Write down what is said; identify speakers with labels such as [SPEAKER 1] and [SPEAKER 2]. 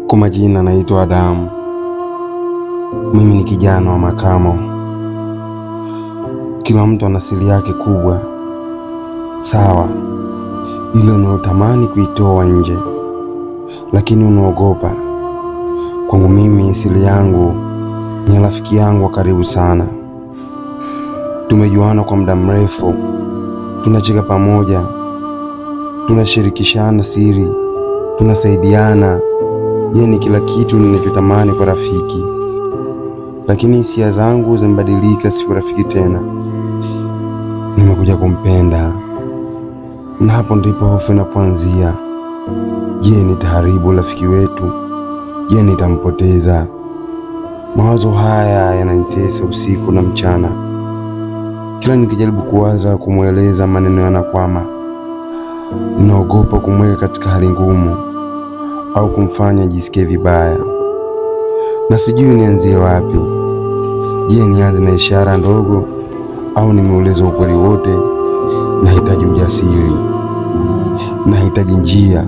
[SPEAKER 1] Kwa majina naitwa Adamu. Mimi ni kijana wa makamo. Kila mtu ana siri yake kubwa, sawa, ile unayotamani kuitoa nje, lakini unaogopa. Kwangu mimi siri yangu ni rafiki yangu wa karibu sana. Tumejuana kwa muda mrefu, tunacheka pamoja, tunashirikishana siri, tunasaidiana. Yeye ni kila kitu ninachotamani kwa rafiki. Lakini hisia zangu zimebadilika, si rafiki tena. Nimekuja kumpenda. Na hapo ndipo hofu inapoanzia. Je, nitaharibu rafiki wetu? Je, nitampoteza? Mawazo haya yananitesa usiku na mchana. Kila nikijaribu kuwaza kumweleza, maneno yanakwama. Ninaogopa kumweka katika hali ngumu au kumfanya jisikie vibaya. Na sijui nianzie wapi. Je, nianze na ishara ndogo au nimueleze ukweli wote? Nahitaji ujasiri, nahitaji njia.